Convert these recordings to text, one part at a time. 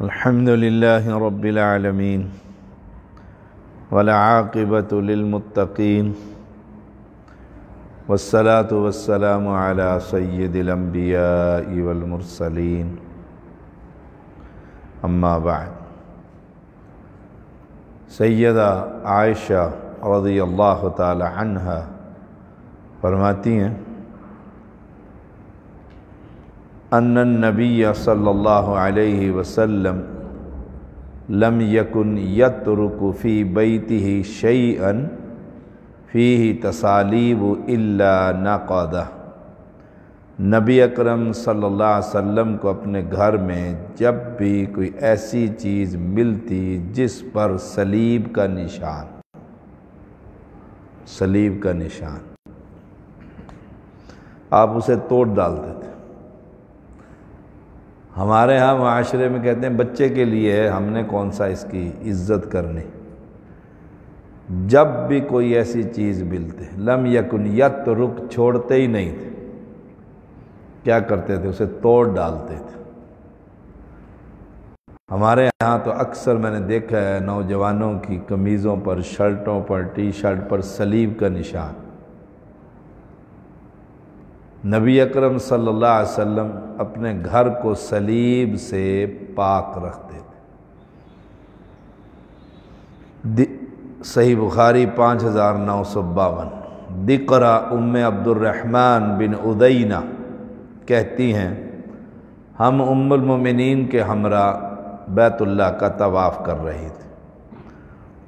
الحمد لله رب العالمين والعاقبة للمتقين والصلاة والسلام على سيد الأنبياء والمرسلين اما بعد۔ سیدہ عائشہ رضی اللہ تعالی عنہا فرماتی ہیں ان النبی صلی اللہ علیہ وسلم لم یکن یترک فی بیتہ شیئا فیہ تسالیب الا نقضہ۔ نبی اکرم صلی اللہ علیہ وسلم کو اپنے گھر میں جب بھی کوئی ایسی چیز ملتی جس پر صلیب کا نشان آپ اسے توڑ ڈالتے تھے۔ ہمارے ہاں معاشرے میں کہتے ہیں بچے کے لیے ہے، ہم نے کون سا اس کی عزت کرنی۔ جب بھی کوئی ایسی چیز ملتے لم یکن یترک، چھوڑتے ہی نہیں تھے، کیا کرتے تھے؟ اسے توڑ ڈالتے تھے۔ ہمارے یہاں تو اکثر میں نے دیکھا ہے نوجوانوں کی قمیضوں پر، شرٹوں پر، ٹی شرٹ پر صلیب کا نشان۔ نبی اکرم صلی اللہ علیہ وسلم اپنے گھر کو صلیب سے پاک رکھتے تھے۔ صحیح بخاری 5952۔ دقرہ ام عبد الرحمن بن عدینہ کہتی ہیں ہم ام المومنین کے ہمراہ بیت اللہ کا طواف کر رہی تھی۔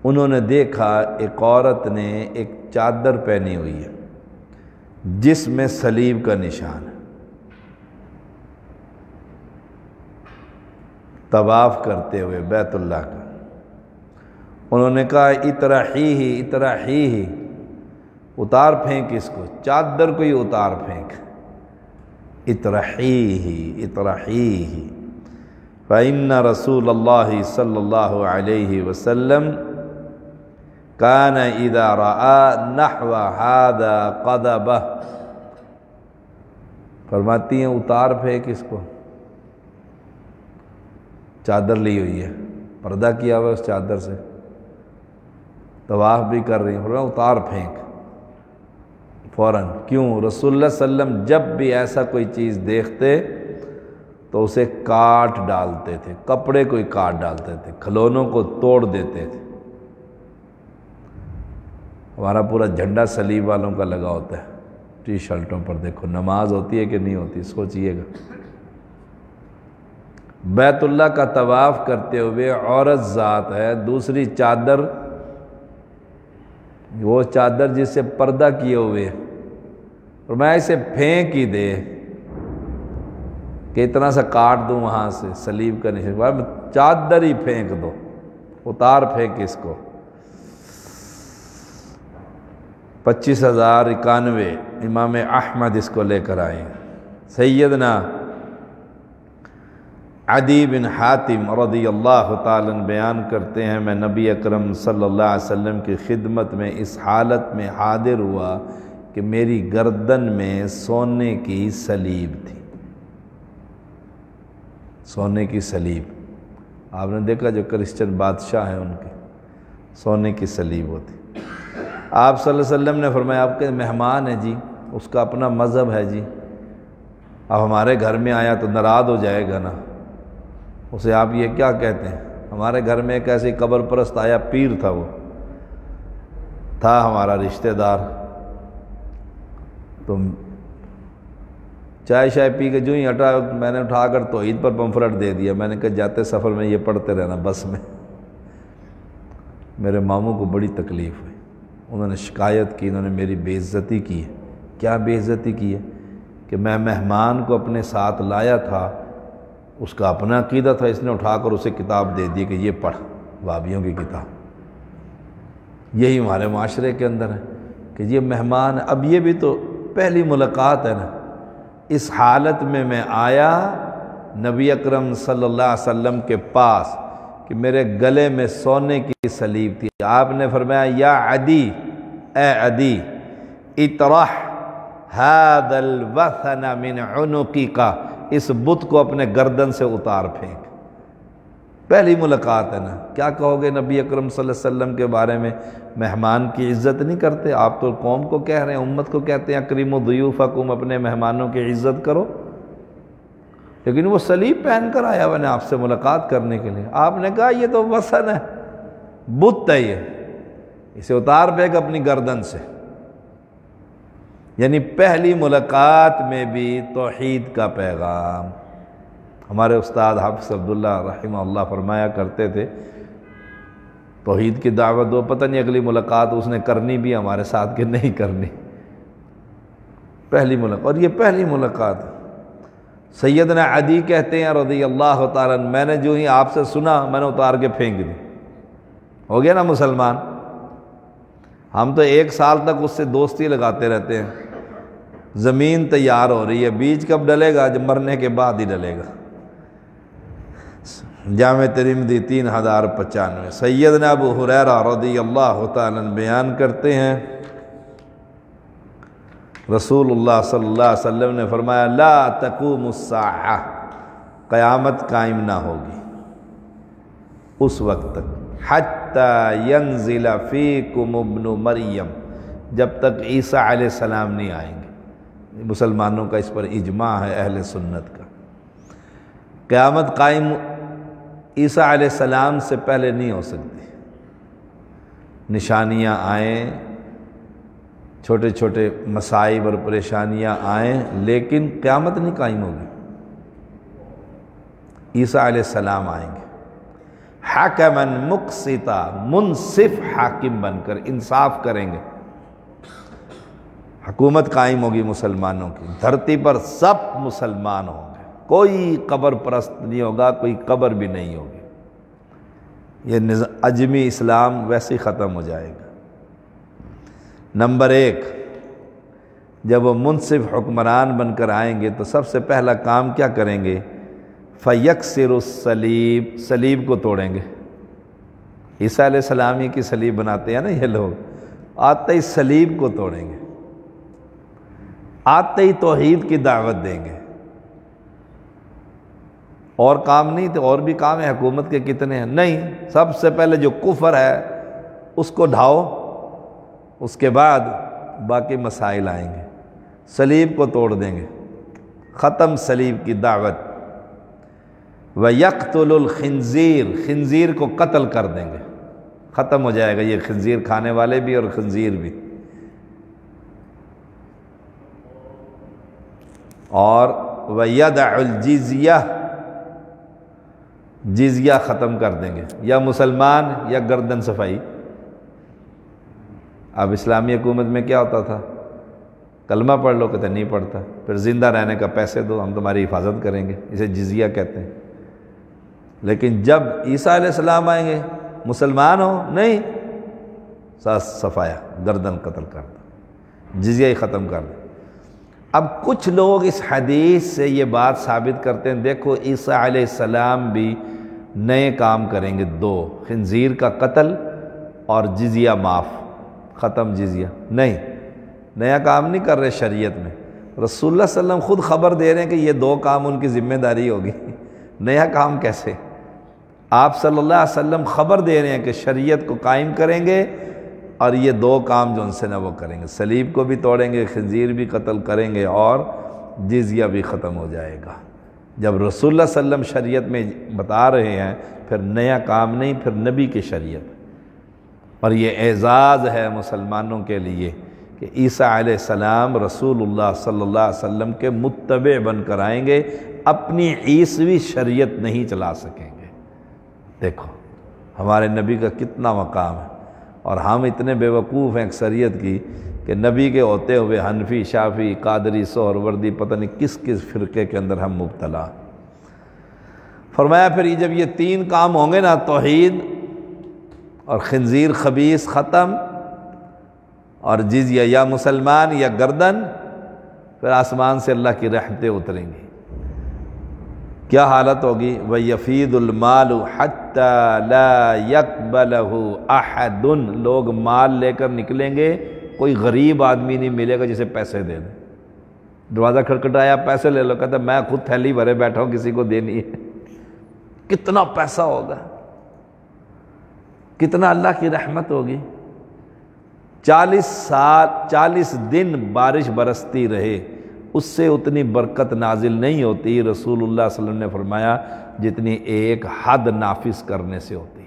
انہوں نے دیکھا ایک عورت نے ایک چادر پہنی ہوئی ہے جس میں صلیب کا نشان ہے۔ طواف کرتے ہوئے بیت اللہ کا انہوں نے کہا اطرحیہ، اتار پھینک اس کو، چادر کو ہی اتار پھینک۔ اطرحیہ فإن رسول اللہ صلی اللہ علیہ وسلم کان اذا رأى نحو هذا قذبہ۔ فرماتی ہیں اتار پھینک اس کو، چادر لی ہوئی ہے، پردہ کیا ہوا اس چادر سے، طواف بھی کر رہی ہیں، فرمایا اتار پھینک فوراً۔ کیوں؟ رسول اللہ صلی اللہ علیہ وسلم جب بھی ایسا کوئی چیز دیکھتے تو اسے کاٹ ڈالتے تھے، کپڑے کو ہی کاٹ ڈالتے تھے، کھلونوں کو توڑ دیتے تھے۔ ہمارا پورا جھنڈا صلیب والوں کا لگا ہوتا ہے ٹی شرٹوں پر، دیکھو نماز ہوتی ہے کہ نہیں ہوتی، سوچئے گا۔ بیت اللہ کا طواف کرتے ہوئے عورت ذات ہے، دوسری چادر، وہ چادر جس سے پردہ کیے ہوئے، اور میں اسے پھینک ہی دے کہ اتنا سا کاٹ دوں وہاں سے صلیب کا نشان، چادر ہی پھینک دو، اتار پھینک اس کو۔ 25,091 امام احمد اس کو لے کر آئے۔ سیدنا عدی بن حاتم رضی اللہ تعالیٰ عنہ بیان کرتے ہیں میں نبی اکرم صلی اللہ علیہ وسلم کی خدمت میں اس حالت میں حاضر ہوا کہ میری گردن میں سونے کی صلیب تھی، سونے کی صلیب۔ آپ نے دیکھا جو کرسچن بادشاہ ہیں ان کے سونے کی صلیب ہوتی۔ آپ صلی اللہ علیہ وسلم نے فرمایا آپ کے مہمان ہیں جی، اس کا اپنا مذہب ہے جی، اب ہمارے گھر میں آیا تو ناراض ہو جائے گا نا، اسے آپ یہ کیا کہتے ہیں؟ ہمارے گھر میں ایک ایسی قبر پرست آیا، پیر تھا، وہ تھا ہمارا رشتہ دار، تو چائے شائے پی کے جو ہی ہٹا میں نے اٹھا کر توحید پر پمفلٹ دے دیا۔ میں نے کہا جاتے سفر میں یہ پڑھتے رہنا بس میں۔ میرے ماموں کو بڑی تکلیف ہوئی، انہوں نے شکایت کی، انہوں نے میری بے عزتی کی ہے۔ کیا بے عزتی کی ہے؟ کہ میں مہمان کو اپنے ساتھ لایا تھا، اس کا اپنا عقیدہ تھا، اس نے اٹھا کر اسے کتاب دے دی کہ یہ پڑھ، وہابیوں کی کتاب۔ یہی ہمارے معاشرے کے اندر ہے کہ یہ مہمان، اب یہ بھی تو پہلی ملاقات ہے نا۔ اس حالت میں آیا نبی اکرم صلی اللہ علیہ وسلم کے پاس کہ میرے گلے میں سونے کی صلیب تھی۔ آپ نے فرمایا یا عدی، اے عدی، اطرح هذا الوثن من عنقک، اس بت کو اپنے گردن سے اتار پھینک۔ پہلی ملاقات ہے نا، کیا کہو گے نبی اکرم صلی اللہ علیہ وسلم کے بارے میں؟ مہمان کی عزت نہیں کرتے؟ آپ تو قوم کو کہہ رہے ہیں، امت کو کہتے ہیں اکریموا ضیوفکم، اپنے مہمانوں کی عزت کرو، لیکن وہ صلیب پہن کر آیا ہوا نے آپ سے ملاقات کرنے کے لیے۔ آپ نے کہا یہ تو وثن ہے، بت ہے، یہ اسے اتار پھینک اپنی گردن سے۔ یعنی پہلی ملاقات میں بھی توحید کا پیغام۔ ہمارے استاد حافظ عبداللہ رحمہ اللہ فرمایا کرتے تھے، توحید کی دعوت دو، پتہ نہیں اگلی ملاقات اس نے کرنی بھی ہمارے ساتھ کہ نہیں کرنی۔ پہلی ملاقات، اور یہ پہلی ملاقات ہے۔ سیدنا عدی کہتے ہیں رضی اللہ تعالیٰ عنہ، میں نے جو ہی آپ سے سنا میں نے اتار کے پھینک دی۔ ہو گیا نا مسلمان؟ ہم تو 1 سال تک اس سے دوستی لگاتے رہتے ہیں، زمین تیار ہو رہی ہے، بیج کب ڈلے گا؟ جب مرنے کے بعد ہی ڈلے گا۔ جامع ترمذی 3095۔ سیدنا ابو ہریرہ رضی اللہ تعالیٰ عنہ بیان کرتے ہیں، رسول اللہ صلی اللہ علیہ وسلم نے فرمایا لا تقوم الساعہ، قیامت قائم نہ ہوگی اس وقت تک، حتی ینزل فیکم ابن مریم، جب تک عیسیٰ علیہ السلام نہیں آئیں گے۔ مسلمانوں کا اس پر اجماع ہے، اہل سنت کا۔ قیامت قائم عیسیٰ علیہ السلام سے پہلے نہیں ہو سکتی۔ نشانیاں آئیں، چھوٹے چھوٹے مصائب اور پریشانیاں آئیں، لیکن قیامت نہیں قائم ہوگی۔ عیسیٰ علیہ السلام آئیں گے حاکما مقسطا، منصف حاکم بن کر انصاف کریں گے۔ حکومت قائم ہوگی مسلمانوں کی، دھرتی پر سب مسلمان ہوں گے، کوئی قبر پرست نہیں ہوگا، کوئی قبر بھی نہیں ہوگی۔ یہ اجمی اسلام ویسے ہی ختم ہو جائے گا۔ نمبر 1، جب وہ منصف حکمران بن کر آئیں گے تو سب سے پہلا کام کیا کریں گے؟ فَيَكْسِرُ الصَّلِيبَ، صلیب کو توڑیں گے۔ عیسیٰ علیہ السلام ہی کی صلیب بناتے ہیں نا یہ لوگ، آتے ہی صلیب کو توڑیں گے، آتے ہی توحید کی دعوت دیں گے۔ اور کام نہیں تھے، اور بھی کام ہے حکومت کے کتنے ہیں؟ نہیں، سب سے پہلے جو کفر ہے اس کو ڈھاؤ، اس کے بعد باقی مسائل آئیں گے۔ صلیب کو توڑ دیں گے، ختم صلیب کی دعوت۔ وَيَقْتُلُ الْخِنْزِيرَ، خنزیر کو قتل کر دیں گے، ختم ہو جائے گا یہ خنزیر کھانے والے بھی اور خنزیر بھی۔ اور وَيَدَعُ الْجِزْيَةَ، جزیہ ختم کر دیں گے، یا مسلمان یا گردن صفائی۔ اب اسلامی حکومت میں کیا ہوتا تھا؟ کلمہ پڑھ لو، کہتے نہیں پڑھتا، پھر زندہ رہنے کا پیسے دو، ہم تمہاری حفاظت کریں گے، اسے جزیہ کہتے ہیں۔ لیکن جب عیسیٰ علیہ السلام آئیں گے، مسلمان ہو نہیں، صفایا، گردن قتل کر دو، جزیہ ہی ختم کر دو۔ اب کچھ لوگ اس حدیث سے یہ بات ثابت کرتے ہیں، دیکھو عیسیٰ علیہ السلام بھی نئے کام کریں گے، 2، خنزیر کا قتل اور جزیہ معاف، ختم جزیہ۔ نہیں، نیا کام نہیں کر رہے شریعت میں، رسول اللہ صلی اللہ علیہ وسلم خود خبر دے رہے ہیں کہ یہ 2 کام ان کی ذمہ داری ہوگی۔ نیا کام کیسے؟ آپ صلی اللہ علیہ وسلم خبر دے رہے ہیں کہ شریعت کو قائم کریں گے اور یہ 2 کام جو ان سے نہ وہ کریں گے، صلیب کو بھی توڑیں گے، خنزیر بھی قتل کریں گے اور جزیہ بھی ختم ہو جائے گا۔ جب رسول اللہ صلی اللہ علیہ وسلم شریعت میں بتا رہے ہیں، پھر نیا کام نہیں، پھر نبی کی شریعت۔ اور یہ اعزاز ہے مسلمانوں کے لیے کہ عیسیٰ علیہ السلام رسول اللہ صلی اللہ علیہ وسلم کے متبع بن کر آئیں گے، اپنی عیسوی شریعت نہیں چلا سکیں گے۔ دیکھو ہمارے نبی کا کتنا مقام ہے، اور ہم اتنے بیوقوف ہیں اکثریت کی کہ نبی کے ہوتے ہوئے حنفی، شافعی، قادری، سہروردی، پتہ نہیں کس کس فرقے کے اندر ہم مبتلا۔ فرمایا پھر جب یہ 3 کام ہوں گے نا، توحید اور خنزیر خبیث ختم اور جزیہ، یا مسلمان یا گردن، پھر آسمان سے اللہ کی رحمتیں اتریں گی۔ کیا حالت ہوگی؟ وَيَفِيضُ الْمَالُ حَتَّى لَا يَقْبَلَهُ أَحَدٌ، لوگ مال لے کر نکلیں گے، کوئی غریب آدمی نہیں ملے گا جسے پیسے دے دیں۔ دروازہ کھٹکھٹایا، پیسے لے لو، کہتا ہے میں خود تھیلی بھرے بیٹھا ہوں، کسی کو دینی ہے۔ کتنا پیسہ ہوگا، کتنا اللہ کی رحمت ہوگی۔ 40 دن بارش برستی رہے، اس سے اتنی برکت نازل نہیں ہوتی، رسول اللہ صلی اللہ علیہ وسلم نے فرمایا، جتنی ایک حد نافذ کرنے سے ہوتی۔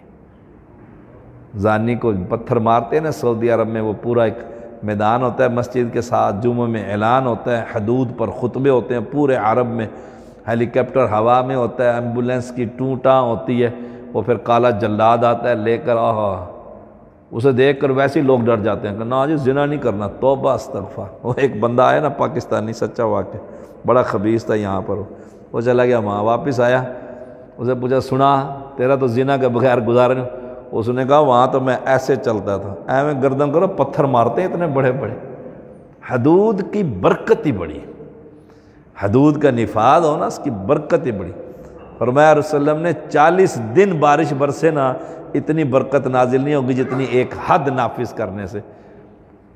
زانی کو پتھر مارتے ہیں نا سعودی عرب میں، وہ پورا ایک میدان ہوتا ہے مسجد کے ساتھ، جمعہ میں اعلان ہوتا ہے، حدود پر خطبے ہوتے ہیں پورے عرب میں، ہیلی کاپٹر ہوا میں ہوتا ہے، ایمبولینس کی ٹوٹاں ہوتی ہے، وہ پھر کالا جلاد آتا ہے لے کر، اسے دیکھ کر ویسے ہی لوگ ڈر جاتے ہیں کہ نا جی زنا نہیں کرنا، توبہ استغفار۔ وہ ایک بندہ آیا نا پاکستانی، سچا واقعہ، بڑا خبیث تھا یہاں پر، وہ چلا گیا وہاں، واپس آیا، اسے پوچھا سنا تیرا تو زنا کے بغیر گزارا نہیں؟ اس نے کہا وہاں تو میں ایسے چلتا تھا، ایویں گردن کرو، پتھر مارتے ہیں اتنے بڑے بڑے۔ حدود کی برکت ہی بڑی، حدود کا نفاذ ہونا اس کی برکت ہی بڑی۔ فرمایا رسول اللہ نے 40 دن بارش برسے نا اتنی برکت نازل نہیں ہوگی جتنی ایک حد نافذ کرنے سے۔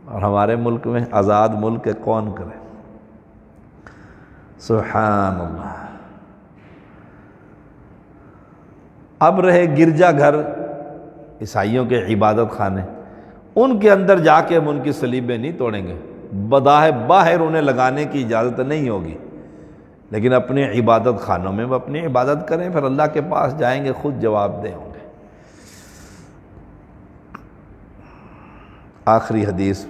اور ہمارے ملک میں آزاد ملک ہے، کون کرے؟ سبحان اللہ۔ اب رہے گرجا گھر، عیسائیوں کے عبادت خانے، ان کے اندر جا کے ہم ان کی صلیبیں نہیں توڑیں گے، باہر انہیں لگانے کی اجازت نہیں ہوگی، لیکن اپنے عبادت خانوں میں وہ اپنی عبادت کریں، پھر اللہ کے پاس جائیں گے، خود جواب دیں ہوں گے۔ آخری حدیث،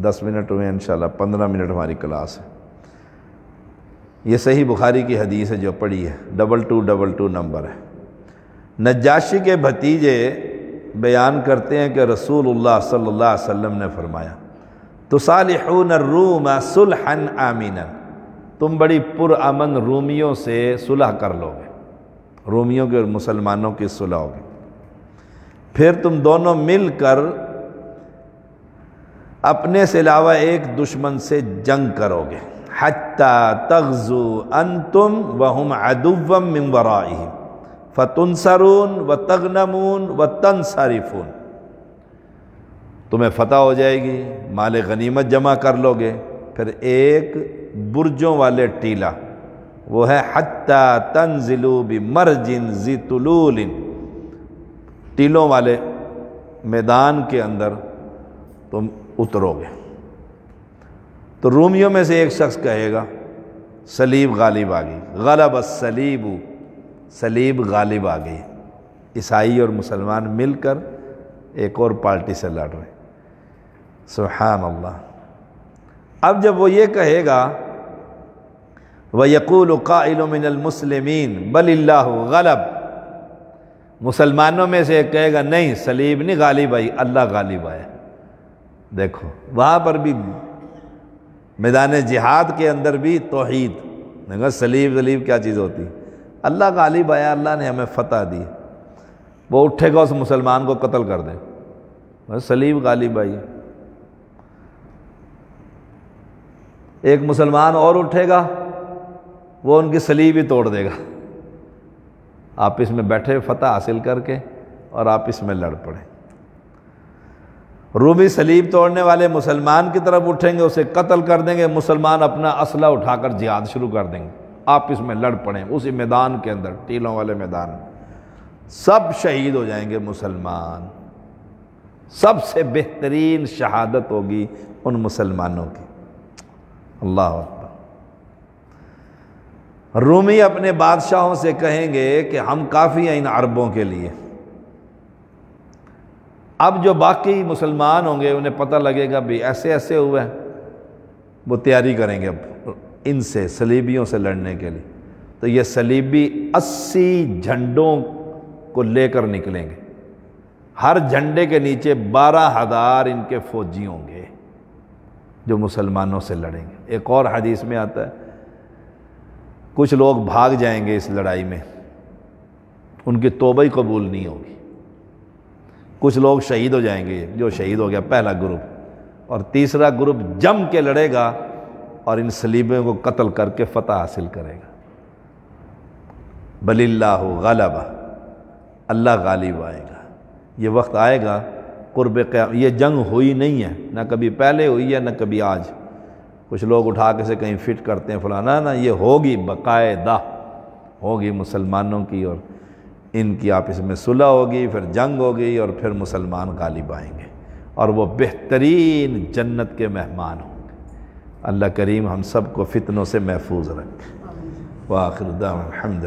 10 منٹ ہوئے انشاءاللہ، 15 منٹ ہماری کلاس ہے۔ یہ صحیح بخاری کی حدیث ہے جو پڑھی ہے، 2222 نمبر ہے۔ نجاشی کے بھتیجے بیان کرتے ہیں کہ رسول اللہ صلی اللہ علیہ وسلم نے فرمایا، تصالحون الروم صلحا آمینا، تم بڑی پرامن رومیوں سے صلح کر لو گے، رومیوں کے اور مسلمانوں کی صلح ہوگی، پھر تم دونوں مل کر اپنے سے علاوہ ایک دشمن سے جنگ کرو گے، حتی تغزو انتم وہم عدوا من ورائہم فتنصرون وتغنمون وتنصرفون، تمہیں فتح ہو جائے گی، مال غنیمت جمع کر لو گے، پھر ایک برجوں والے ٹیلہ، وہ ہے حتی تنزلوا بمرج ذی طلول، ٹیلوں والے میدان کے اندر تم اترو گے۔ تو رومیوں میں سے ایک شخص کہے گا صلیب غالب آ گئی، غلب الصلیب، صلیب غالب آ گئی، عیسائی اور مسلمان مل کر ایک اور پارٹی سے لڑ رہے ہیں۔ سبحان اللہ۔ اب جب وہ یہ کہے گا وَيَقُولُ قَائِلٌ مِّنَ الْمُسْلِمِينَ بَلِ اللَّهُ غَلَبَ، مسلمانوں میں سے ایک کہے گا نہیں صلیب نہیں غالب آئی، اللہ غالب آیا۔ دیکھو وہاں پر بھی میدان جہاد کے اندر بھی توحید، دیکھو صلیب کیا چیز ہوتی، اللہ غالب آیا، اللہ نے ہمیں فتح دی، وہ اٹھے گا اس مسلمان کو قتل کر دے، بس صلیب غالب آئی۔ ایک مسلمان اور اٹھے گا، وہ ان کی صلیب ہی توڑ دے گا، آپس میں بیٹھے فتح حاصل کر کے اور آپس میں لڑ پڑے۔ رومی صلیب توڑنے والے مسلمان کی طرف اٹھیں گے، اسے قتل کر دیں گے، مسلمان اپنا اسلحہ اٹھا کر جہاد شروع کر دیں گے، آپس میں لڑ پڑیں اسی میدان کے اندر، ٹیلوں والے میدان میں، سب شہید ہو جائیں گے مسلمان۔ سب سے بہترین شہادت ہوگی ان مسلمانوں کی۔ اللہ اکبر۔ رومی اپنے بادشاہوں سے کہیں گے کہ ہم کافی ہیں ان عربوں کے لیے، اب جو باقی مسلمان ہوں گے انہیں پتہ لگے گا بھی ایسے ایسے ہوئے ہیں، وہ تیاری کریں گے اب ان سے صلیبیوں سے لڑنے کے لیے، تو یہ صلیبی 80 جھنڈوں کو لے کر نکلیں گے، ہر جھنڈے کے نیچے 12,000 ان کے فوجی ہوں گے جو مسلمانوں سے لڑیں گے۔ ایک اور حدیث میں آتا ہے کچھ لوگ بھاگ جائیں گے اس لڑائی میں، ان کی توبہ ہی قبول نہیں ہوگی، کچھ لوگ شہید ہو جائیں گے، جو شہید ہو گیا پہلا گروپ، اور تیسرا گروپ جم کے لڑے گا اور ان صلیبوں کو قتل کر کے فتح حاصل کرے گا۔ بل اللہ غلبہ، اللہ غالب آئے گا۔ یہ وقت آئے گا قرب قیامت، یہ جنگ ہوئی نہیں ہے، نہ کبھی پہلے ہوئی ہے نہ کبھی آج۔ کچھ لوگ اٹھا کے سے کہیں فٹ کرتے ہیں فلانا، نہ یہ ہوگی باقاعدہ، ہوگی مسلمانوں کی اور ان کی آپس میں صلح ہوگی، پھر جنگ ہوگی اور پھر مسلمان غالب آئیں گے اور وہ بہترین جنت کے مہمان ہوں گے۔ اللہ کریم ہم سب کو فتنوں سے محفوظ رکھے۔ وآخر دعوانا الحمد